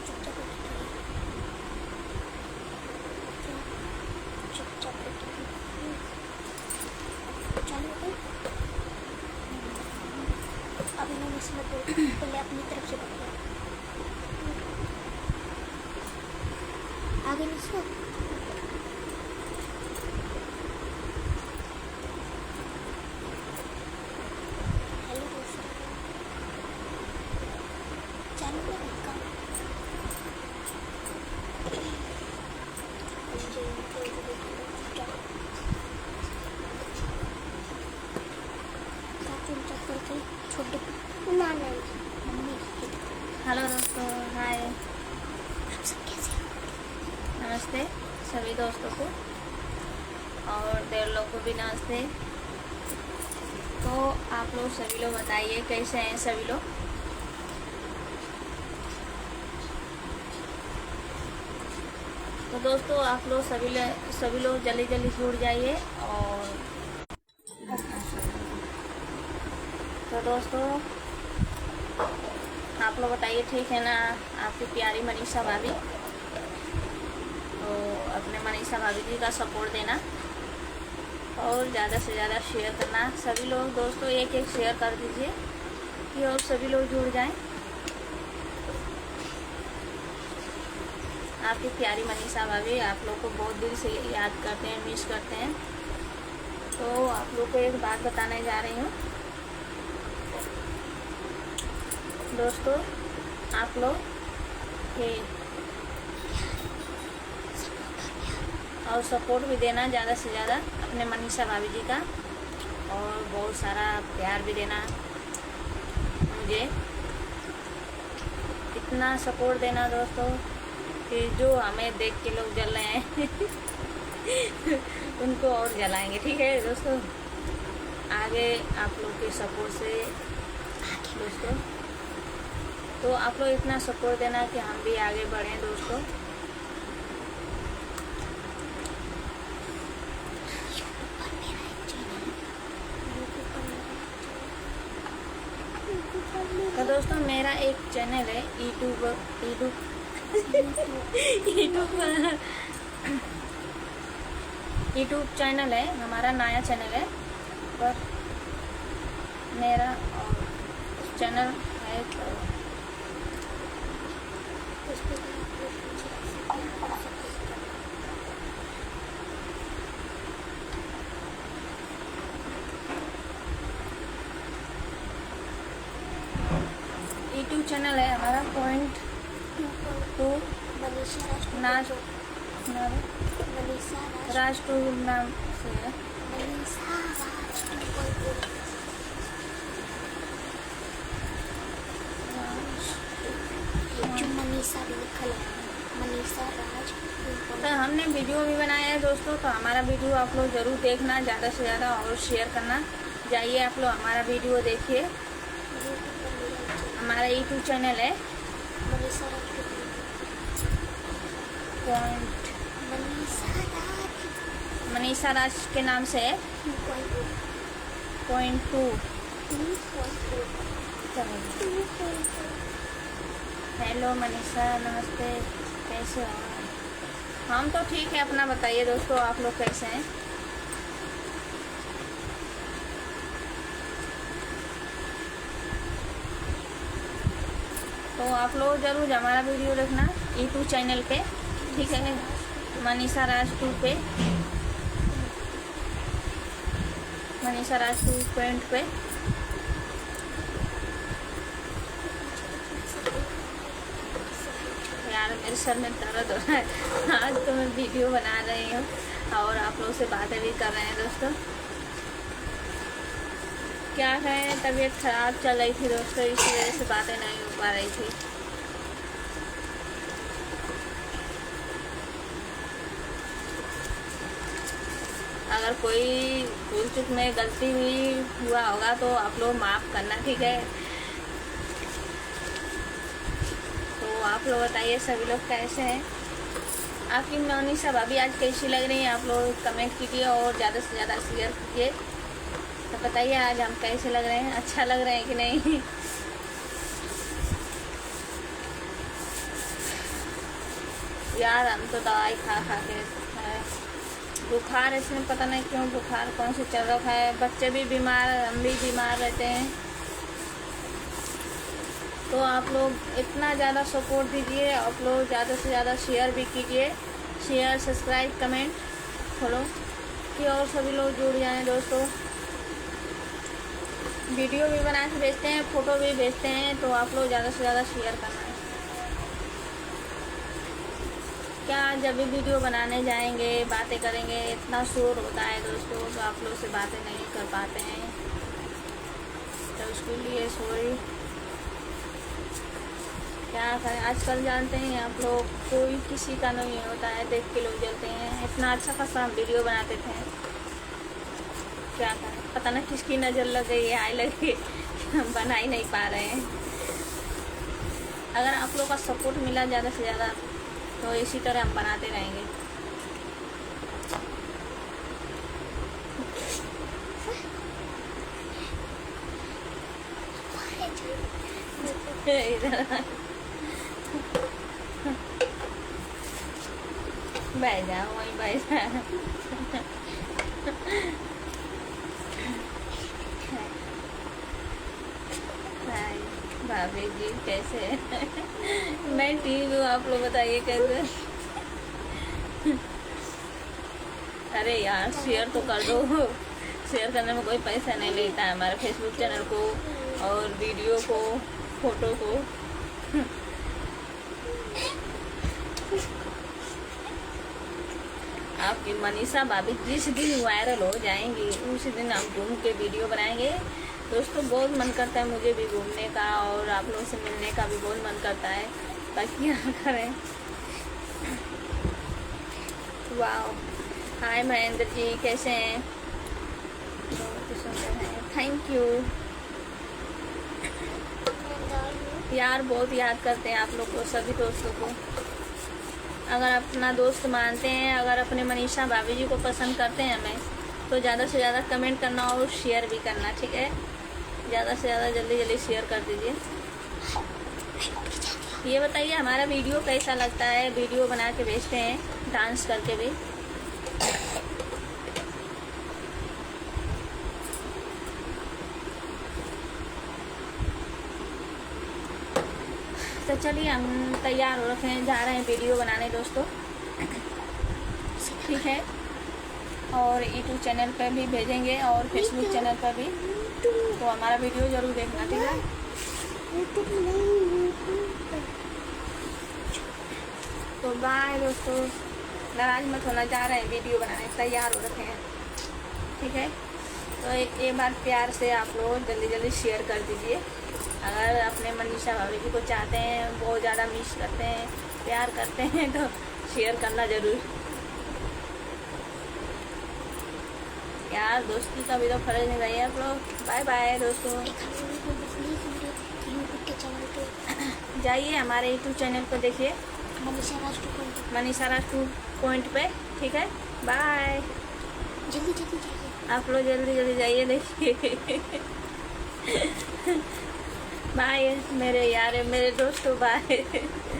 चुपचाप चुपचाप चालू हो गई। अभी मैं इसमें पहले अपनी तरफ से पकड़ा आगे नीचे हेलो दोस्तों चालू हो गई काम। चुपचाप करके छोटे ना नहीं मम्मी। हेलो दोस्तों, हाय, आप सब कैसे हो? नमस्ते सभी दोस्तों को और देर लोग को भी नमस्ते। तो आप लोग सभी लोग बताइए कैसे हैं सभी लोग। तो दोस्तों आप लोग सभी लोग जल्दी जल्दी जुड़ जाइए। और तो दोस्तों आप लोग बताइए, ठीक है ना आपकी प्यारी मनीषा भाभी। तो अपने मनीषा भाभी जी का सपोर्ट देना और ज़्यादा से ज़्यादा शेयर करना। सभी लोग दोस्तों एक एक शेयर कर दीजिए कि और सभी लोग जुड़ जाएं। आपकी प्यारी मनीषा भाभी आप लोग को बहुत दिल से याद करते हैं, मिस करते हैं। तो आप लोग को एक बात बताने जा रही हूँ दोस्तों, आप लोग के और सपोर्ट भी देना ज़्यादा से ज़्यादा अपने मनीषा भाभी जी का, और बहुत सारा प्यार भी देना मुझे। इतना सपोर्ट देना दोस्तों कि जो हमें देख के लोग जल रहे हैं उनको और जलाएंगे, ठीक है दोस्तों। आगे आप लोग के सपोर्ट से दोस्तों, तो आप लोग इतना सपोर्ट देना कि हम भी आगे बढ़ें दोस्तों। तो दोस्तों मेरा एक चैनल है यूट्यूब चैनल है, हमारा नया चैनल है। पर मेरा चैनल है तो यूट्यूब चैनल है हमारा .2 राज 2 नाम से है। मनीषा भी लिखा है, मनीषा राज। तो हमने वीडियो भी बनाया है दोस्तों, तो हमारा वीडियो आप लोग ज़रूर देखना ज़्यादा से ज़्यादा और शेयर करना। जाइए आप लोग हमारा वीडियो देखिए। हमारा यूट्यूब चैनल है मनीषा राज के नाम से है .2। हेलो मनीषा, नमस्ते, कैसे हो? हम तो ठीक है, अपना बताइए दोस्तों, आप लोग कैसे हैं? तो आप लोग ज़रूर हमारा वीडियो देखना यूट्यूब चैनल पे, ठीक है, मनीषा राज 2 पे, मनीषा राज 2 पे। यार मेरे सर में दर्द हो रहा है। आज तो मैं वीडियो बना रही हूँ और आप लोगों से बातें भी कर रहे हैं दोस्तों। क्या है, तबीयत खराब चल रही थी दोस्तों, इसी वजह से बातें नहीं हो पा रही थी। अगर कोई भूल चूक में गलती हुआ होगा तो आप लोग माफ़ करना, ठीक है। तो आप लोग बताइए सभी लोग कैसे हैं। आपकी मनीषा भाभी आज कैसी लग रही हैं, आप लोग कमेंट कीजिए और ज़्यादा से ज़्यादा शेयर कीजिए। तो बताइए आज हम कैसे लग रहे हैं, अच्छा लग रहे हैं कि नहीं। यार हम तो दवाई खा खा के बुखार, इसमें पता नहीं क्यों बुखार कौन से चल रखा है। बच्चे भी बीमार, हम भी बीमार रहते हैं। तो आप लोग इतना ज़्यादा सपोर्ट दीजिए, आप लोग ज़्यादा से ज़्यादा शेयर भी कीजिए, शेयर सब्सक्राइब कमेंट फॉलो कि और सभी लोग जुड़ जाएं दोस्तों। वीडियो भी बना के भेजते हैं, फ़ोटो भी भेजते हैं, तो आप लोग ज़्यादा से ज़्यादा शेयर करना है। क्या जब भी वीडियो बनाने जाएंगे बातें करेंगे इतना शोर होता है दोस्तों, तो आप लोग से बातें नहीं कर पाते हैं, तो उसके लिए सॉरी। क्या करें, आजकल जानते हैं आप लोग कोई किसी का नहीं होता है, देख के लोग जलते हैं। इतना अच्छा खासा हम वीडियो बनाते थे, क्या करें, पता ना किसकी नज़र लग गई है, आए लगे हम बना ही नहीं पा रहे हैं। अगर आप लोग का सपोर्ट मिला ज़्यादा से ज़्यादा तो इसी तरह हम बनाते रहेंगे। बैठ जा वहीं बैठ जा। भाभी जी कैसे हैं? मैं ठीक हूँ, आप लोग बताइए कैसे? अरे यार शेयर तो कर दो, शेयर करने में कोई पैसा नहीं लेता है हमारे फेसबुक चैनल को और वीडियो को, फोटो को। आपकी मनीषा भाभी जिस दिन वायरल हो जाएंगी उसी दिन हम घूम के वीडियो बनाएंगे दोस्तों। बहुत मन करता है मुझे भी घूमने का और आप लोगों से मिलने का भी बहुत मन करता है, बाकी क्या करें। वाह, हाय महेंद्र जी कैसे हैं? बहुत सुंदर हैं, थैंक यू यार। बहुत याद करते हैं आप लोग को, सभी दोस्तों को। अगर अपना दोस्त मानते हैं, अगर अपने मनीषा भाभी जी को पसंद करते हैं हमें, तो ज़्यादा से ज़्यादा कमेंट करना और शेयर भी करना, ठीक है? ज़्यादा से ज़्यादा जल्दी जल्दी शेयर कर दीजिए। ये बताइए हमारा वीडियो कैसा लगता है? वीडियो बना के भेजते हैं डांस करके भी। तो चलिए हम तैयार हो रखे हैं, जा रहे हैं वीडियो बनाने दोस्तों, ठीक है? और यूट्यूब चैनल पर भी भेजेंगे और फेसबुक चैनल पर भी, तो हमारा वीडियो ज़रूर देखना, ठीक है? तो बाय दोस्तों, नाराज मत होना, जा रहे हैं वीडियो बनाने, तैयार हो रखे हैं, ठीक है? तो एक बार प्यार से आप लोग जल्दी जल्दी शेयर कर दीजिए। अगर अपने मनीषा भाभी जी को चाहते हैं, बहुत ज़्यादा मिस करते हैं, प्यार करते हैं, तो शेयर करना ज़रूर यार। दोस्ती का भी तो फर्ज नहीं रही है आप लोग। बाय बाय दोस्तों, जाइए हमारे यूट्यूब चैनल पर देखिए, मनीषा राज 2 पे, ठीक है? बाय, जल्दी जल्दी जाइए आप लोग, जल्दी जल्दी जाइए देखिए। बाय मेरे यार, मेरे दोस्तों, बाय।